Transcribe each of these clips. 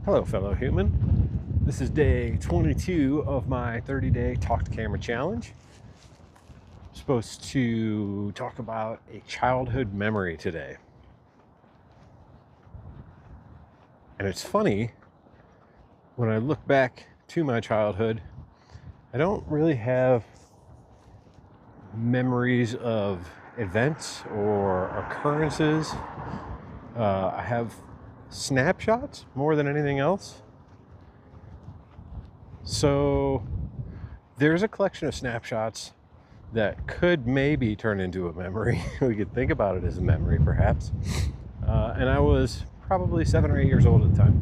Hello, fellow human. This is day 22 of my 30-day Talk to Camera challenge. I'm supposed to talk about a childhood memory today. And it's funny, when I look back to my childhood, I don't really have memories of events or occurrences. I have snapshots more than anything else. So there's a collection of snapshots that could maybe turn into a memory. We could think about it as a memory, perhaps. And I was probably 7 or 8 years old at the time.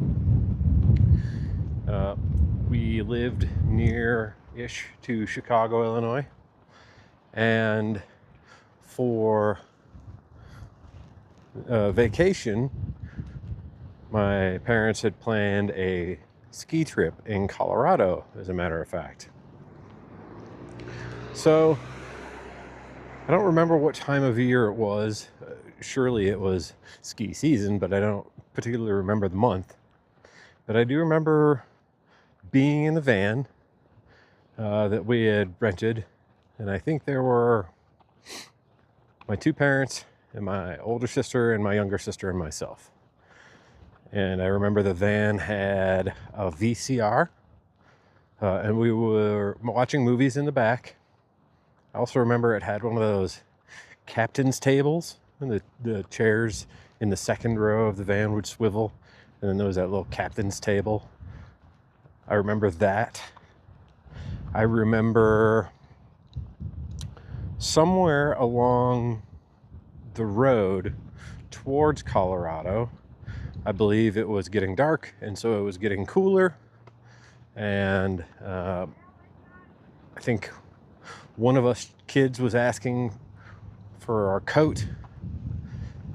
We lived near-ish to Chicago, Illinois. And for vacation, my parents had planned a ski trip in Colorado, as a matter of fact. So I don't remember what time of year it was. Surely it was ski season, but I don't particularly remember the month. But I do remember being in the van that we had rented, and I think there were my two parents and my older sister and my younger sister and myself. And I remember the van had a VCR, and we were watching movies in the back. I also remember it had one of those captain's tables, and the chairs in the second row of the van would swivel, and then there was that little captain's table. I remember that. I remember somewhere along the road towards Colorado, I believe it was getting dark, and so it was getting cooler, and I think one of us kids was asking for our coat,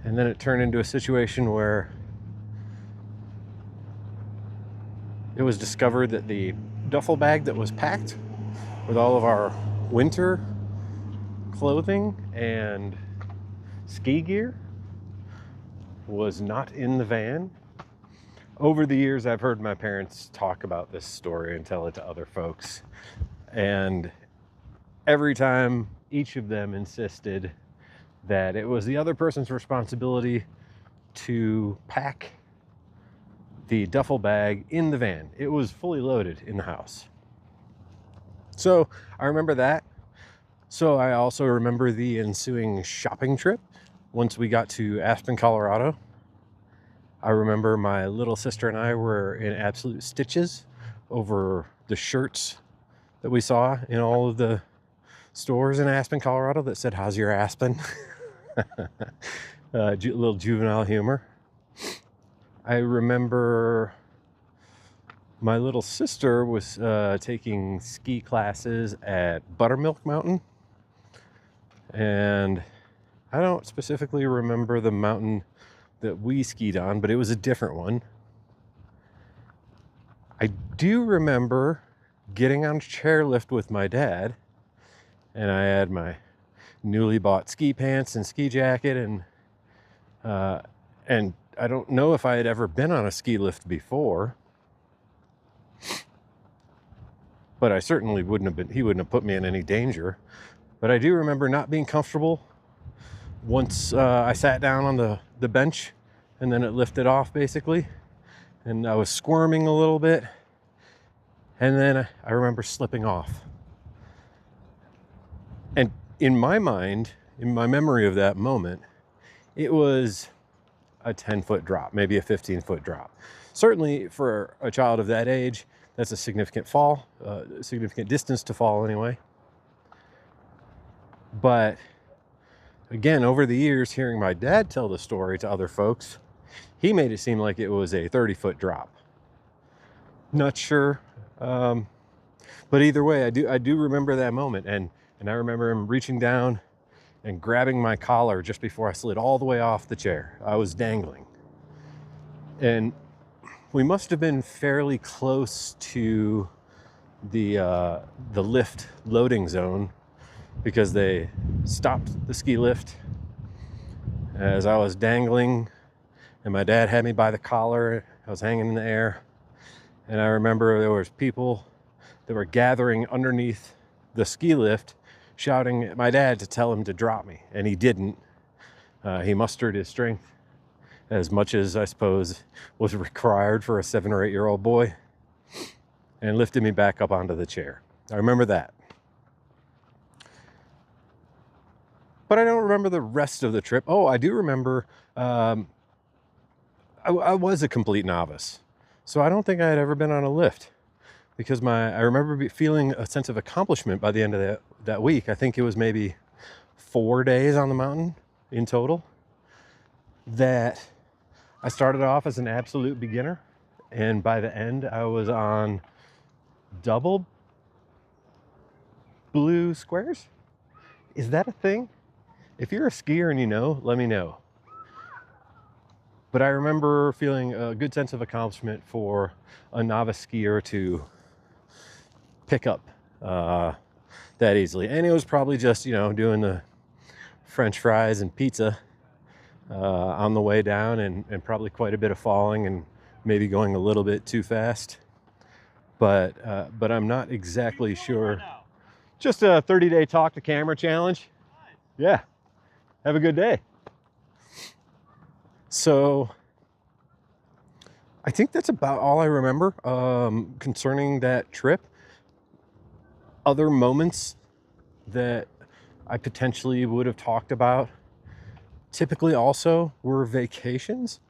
and then it turned into a situation where it was discovered that the duffel bag that was packed with all of our winter clothing and ski gear was not in the van. Over the years, I've heard my parents talk about this story and tell it to other folks, and every time each of them insisted that it was the other person's responsibility to pack the duffel bag in the van. It was fully loaded in the house. So I remember that. So I also remember the ensuing shopping trip once we got to Aspen, Colorado. I remember my little sister and I were in absolute stitches over the shirts that we saw in all of the stores in Aspen, Colorado that said, "How's your Aspen?" Little juvenile humor. I remember my little sister was taking ski classes at Buttermilk Mountain. And I don't specifically remember the mountain that we skied on, but it was a different one. I do remember getting on a chairlift with my dad, and I had my newly bought ski pants and ski jacket, and I don't know if I had ever been on a ski lift before, but I certainly he wouldn't have put me in any danger. But I do remember not being comfortable once I sat down on the bench, and then it lifted off basically, and I was squirming a little bit, and then I remember slipping off. And in my mind, in my memory of that moment, it was a 10-foot drop, maybe a 15-foot drop. Certainly for a child of that age, that's a significant fall, significant distance to fall anyway. But again, over the years, hearing my dad tell the story to other folks, he made it seem like it was a 30-foot drop. Not sure, but either way, I do remember that moment, and I remember him reaching down and grabbing my collar just before I slid all the way off the chair. I was dangling, and we must have been fairly close to the lift loading zone, because they stopped the ski lift as I was dangling, and my dad had me by the collar. I was hanging in the air, And I remember there was people that were gathering underneath the ski lift shouting at my dad to tell him to drop me, and he didn't. He mustered his strength as much as I suppose was required for a 7 or 8 year old boy and lifted me back up onto the chair. I remember that. But I don't remember the rest of the trip. Oh, I do remember I was a complete novice. So I don't think I had ever been on a lift because I remember feeling a sense of accomplishment by the end of that week. I think it was maybe 4 days on the mountain in total that I started off as an absolute beginner. And by the end, I was on double blue squares. Is that a thing? If you're a skier and you know, let me know. But I remember feeling a good sense of accomplishment for a novice skier to pick up that easily. And it was probably just, doing the French fries and pizza on the way down and probably quite a bit of falling and maybe going a little bit too fast. But I'm not exactly sure. Just a 30-day talk to camera challenge. Yeah. Have a good day. So I think that's about all I remember concerning that trip. Other moments that I potentially would have talked about typically also were vacations.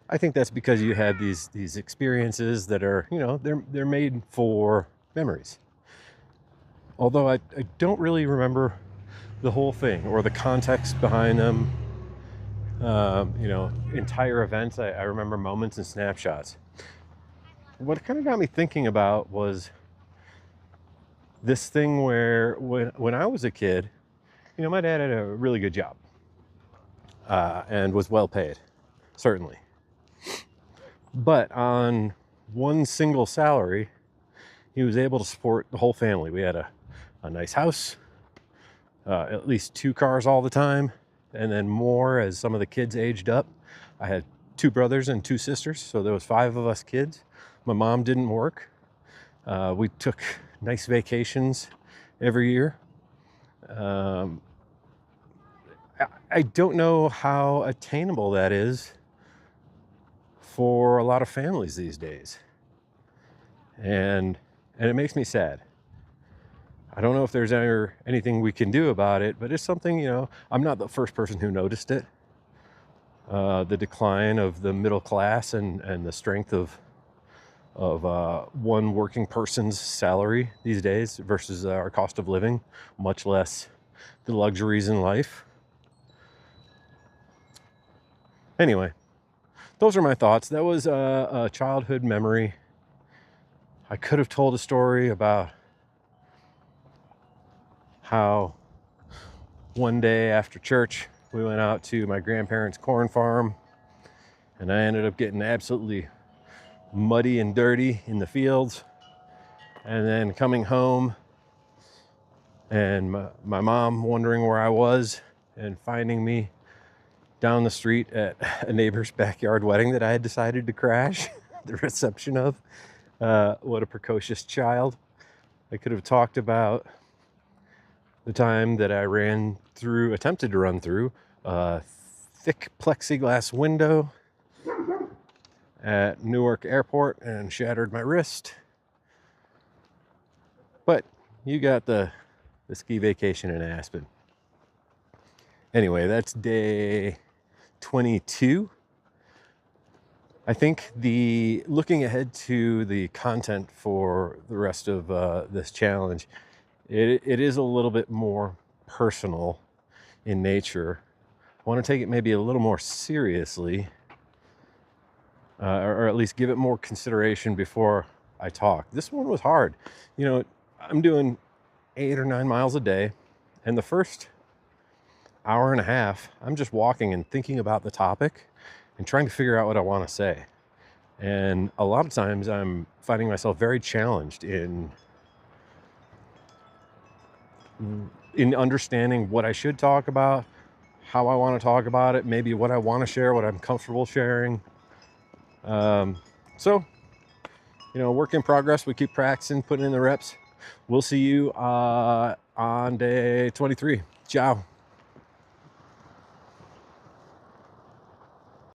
I think that's because you had these experiences that are, they're made for memories. Although I don't really remember the whole thing or the context behind them. Entire events. I remember moments and snapshots. What kind of got me thinking about was this thing where when I was a kid, my dad had a really good job and was well paid, certainly. But on one single salary, he was able to support the whole family. We had a nice house, at least 2 cars all the time, and then more as some of the kids aged up. I had 2 brothers and 2 sisters, so there was 5 of us kids. My mom didn't work. We took nice vacations every year. I don't know how attainable that is for a lot of families these days. And it makes me sad. I don't know if there's ever anything we can do about it, but it's something, I'm not the first person who noticed it. The decline of the middle class and the strength of one working person's salary these days versus our cost of living, much less the luxuries in life. Anyway, those are my thoughts. That was a childhood memory. I could have told a story about how one day after church, we went out to my grandparents' corn farm, and I ended up getting absolutely muddy and dirty in the fields. And then coming home and my mom wondering where I was and finding me down the street at a neighbor's backyard wedding that I had decided to crash the reception of. What a precocious child. I could have talked about the time that I attempted to run through a thick plexiglass window at Newark Airport and shattered my wrist. But you got the ski vacation in Aspen. Anyway, that's day 22. I think looking ahead to the content for the rest of this challenge, it is a little bit more personal in nature. I want to take it maybe a little more seriously, or at least give it more consideration before I talk. This one was hard. I'm doing 8 or 9 miles a day, and the first hour and a half, I'm just walking and thinking about the topic and trying to figure out what I want to say. And a lot of times I'm finding myself very challenged in understanding what I should talk about, how I want to talk about it, maybe what I want to share, what I'm comfortable sharing. So you know, work in progress. We keep practicing, putting in the reps. We'll see you on day 23. Ciao.